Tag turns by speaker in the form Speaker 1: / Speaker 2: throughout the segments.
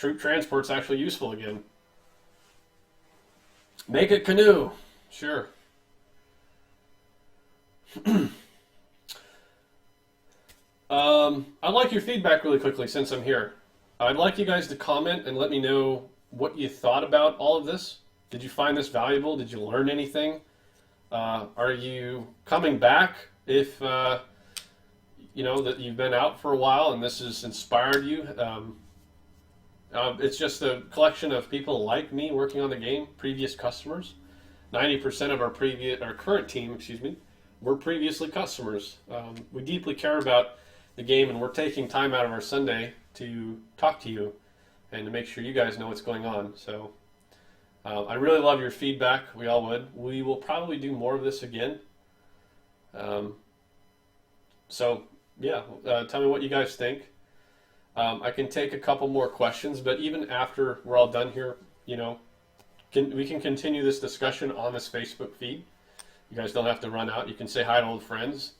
Speaker 1: troop transport's actually useful again. Make it canoe. Sure. I'd like your feedback really quickly since I'm here. I'd like you guys to comment and let me know what you thought about all of this. Did you find this valuable? Did you learn anything? Are you coming back if you know that you've been out for a while and this has inspired you? It's just a collection of people like me working on the game, previous customers. 90% of our current team, were previously customers. We deeply care about the game, and we're taking time out of our Sunday to talk to you and to make sure you guys know what's going on. So I really love your feedback. We all would. We will probably do more of this again. So yeah, tell me what you guys think. I can take a couple more questions, but even after we're all done here, you know, we can continue this discussion on this Facebook feed. You guys don't have to run out. You can say hi to old friends.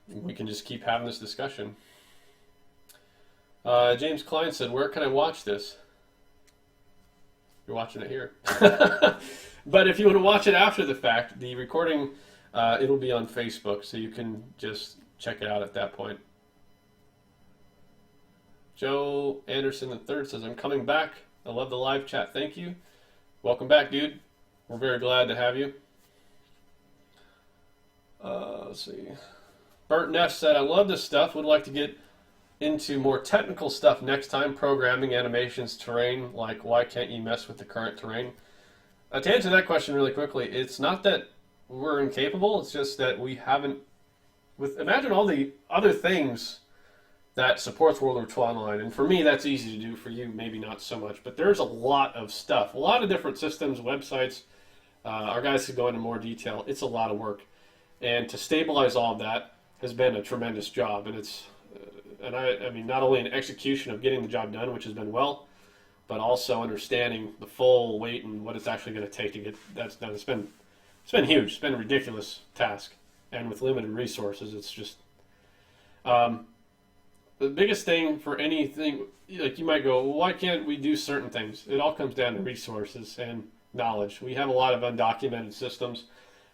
Speaker 1: We can just keep having this discussion. James Klein said, where can I watch this? You're watching it here. But if you want to watch it after the fact, the recording, it'll be on Facebook, so you can just check it out at that point. Joe Anderson III says, I'm coming back. I love the live chat. Thank you. Welcome back, dude. We're very glad to have you. Let's see. Bert Neff said, I love this stuff. Would like to get into more technical stuff next time. Programming, animations, terrain. Like, why can't you mess with the current terrain? To answer that question really quickly, it's not that we're incapable. It's just that we haven't... Imagine all the other things that supports World War II Online. And for me, that's easy to do. For you, maybe not so much. But there's a lot of stuff. A lot of different systems, websites. Our guys could go into more detail. It's a lot of work. And to stabilize all of that has been a tremendous job. And it's, I mean, not only an execution of getting the job done, which has been well, but also understanding the full weight and what it's actually going to take to get that done. It's been huge. It's been a ridiculous task. And with limited resources, it's just... the biggest thing for anything, like you might go, well, why can't we do certain things? It all comes down to resources and knowledge. We have a lot of undocumented systems.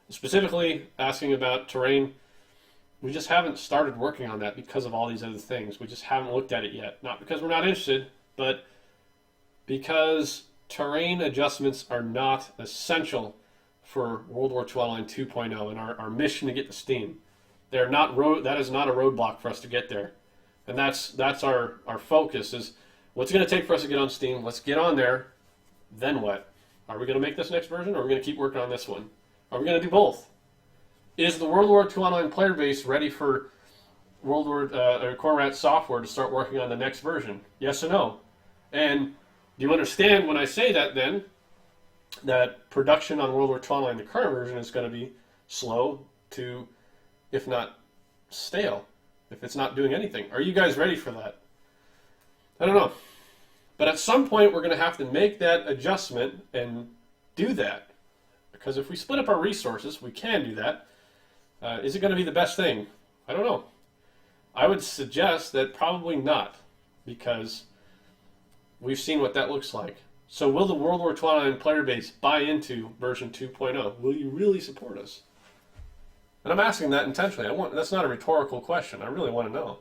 Speaker 1: Specifically, asking about terrain, we just haven't started working on that because of all these other things. We just haven't looked at it yet. Not because we're not interested, but because terrain adjustments are not essential for World War II Online 2.0 and our mission to get to Steam. That is not a roadblock for us to get there. And that's our focus is what's it going to take for us to get on Steam? Let's get on there. Then what? Are we going to make this next version or are we going to keep working on this one? Are we going to do both? Is the World War II Online player base ready for Core Rat software to start working on the next version? Yes or no? And do you understand when I say that then, that production on World War II Online, the current version, is going to be slow to, if not stale, if it's not doing anything? Are you guys ready for that? I don't know. But at some point, we're going to have to make that adjustment and do that. Because if we split up our resources, we can do that. Is it going to be the best thing? I don't know. I would suggest that probably not, because we've seen what that looks like. So will the World War II Online player base buy into version 2.0? Will you really support us? And I'm asking that intentionally. That's not a rhetorical question. I really want to know.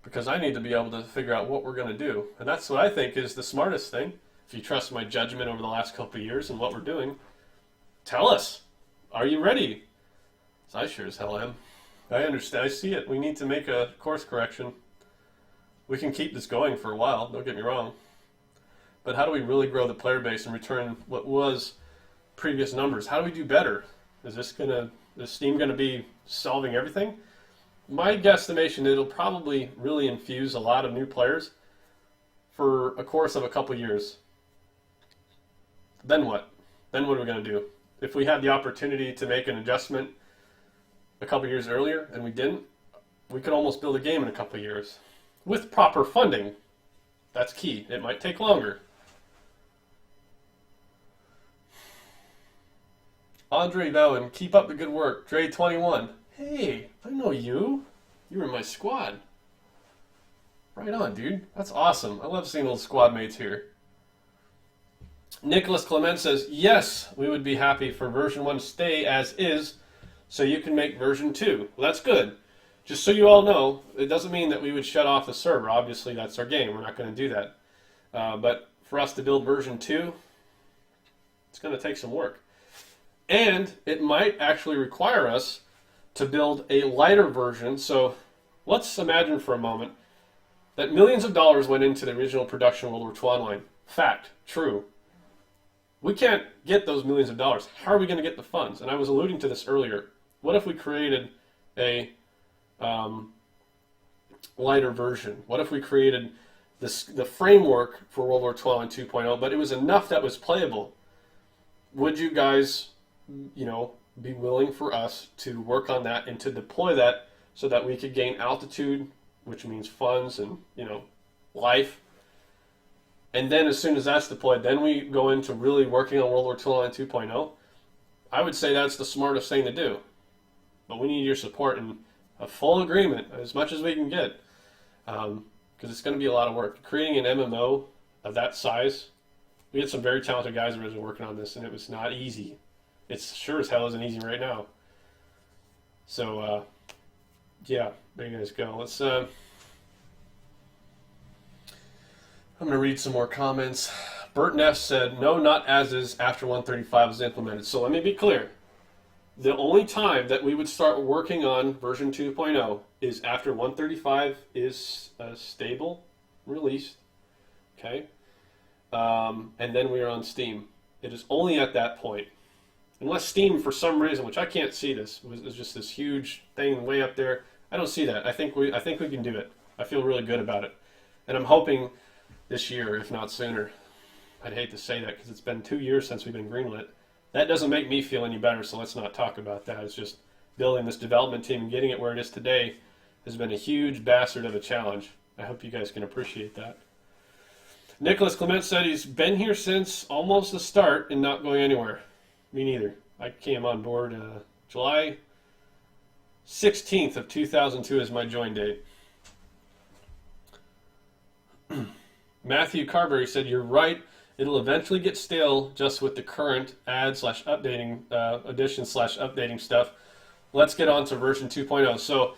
Speaker 1: Because I need to be able to figure out what we're going to do. And that's what I think is the smartest thing. If you trust my judgment over the last couple of years and what we're doing, tell us. Are you ready? So I sure as hell am. I understand. I see it. We need to make a course correction. We can keep this going for a while. Don't get me wrong. But how do we really grow the player base and return what was previous numbers? How do we do better? Is Steam going to be solving everything? My guesstimation, it'll probably really infuse a lot of new players for a course of a couple years. Then what? Then what are we going to do? If we had the opportunity to make an adjustment a couple years earlier and we didn't, we could almost build a game in a couple years. With proper funding. That's key. It might take longer. Andre Bowen, keep up the good work. Dre21. Hey, I know you. You were in my squad. Right on, dude. That's awesome. I love seeing old squad mates here. Nicholas Clement says, yes, we would be happy for version 1 to stay as is so you can make version 2. Well, that's good. Just so you all know, it doesn't mean that we would shut off the server. Obviously, that's our game. We're not going to do that. But for us to build version 2, it's going to take some work. And it might actually require us to build a lighter version. So let's imagine for a moment that millions of dollars went into the original production of World War II Online. Fact, true. We can't get those millions of dollars. How are we going to get the funds? And I was alluding to this earlier. What if we created a lighter version? What if we created the framework for World War II Online 2.0, but it was enough that was playable? Would you guys, be willing for us to work on that and to deploy that so that we could gain altitude, which means funds and, life? And then as soon as that's deployed, then we go into really working on World War II Online 2.0. I would say that's the smartest thing to do. But we need your support and a full agreement, as much as we can get, because it's going to be a lot of work. Creating an MMO of that size, we had some very talented guys originally working on this, and it was not easy. It's sure as hell isn't easy right now. So, yeah, there you guys go. Let's. I'm going to read some more comments. Bert Neff said, no, not as is after 135 is implemented. So let me be clear. The only time that we would start working on version 2.0 is after 135 is stable, released, okay? And then we are on Steam. It is only at that point. Unless Steam, for some reason, which I can't see this, was just this huge thing way up there. I don't see that. I think we can do it. I feel really good about it. And I'm hoping this year, if not sooner. I'd hate to say that because it's been 2 years since we've been greenlit. That doesn't make me feel any better, so let's not talk about that. It's just building this development team and getting it where it is today has been a huge bastard of a challenge. I hope you guys can appreciate that. Nicholas Clement said he's been here since almost the start and not going anywhere. Me neither. I came on board July 16th of 2002 as my join date. Matthew Carberry said, you're right. It'll eventually get stale just with the current add/updating addition/updating stuff. Let's get on to version 2.0. So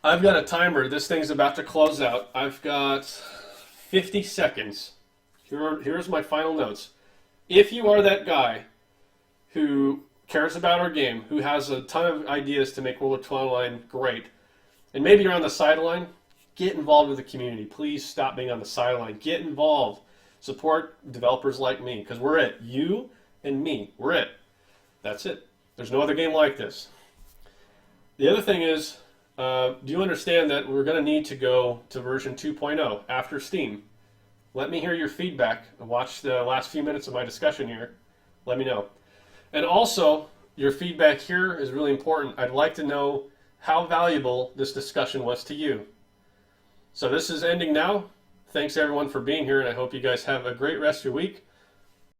Speaker 1: I've got a timer. This thing's about to close out. I've got 50 seconds. Here's my final notes. If you are that guy who cares about our game, who has a ton of ideas to make World War II Online great, and maybe you're on the sideline, get involved with the community. Please stop being on the sideline. Get involved. Support developers like me, because we're it. You and me, we're it. That's it. There's no other game like this. The other thing is, do you understand that we're going to need to go to version 2.0 after Steam? Let me hear your feedback. Watch the last few minutes of my discussion here. Let me know. And also, your feedback here is really important. I'd like to know how valuable this discussion was to you. So this is ending now. Thanks everyone for being here, and I hope you guys have a great rest of your week.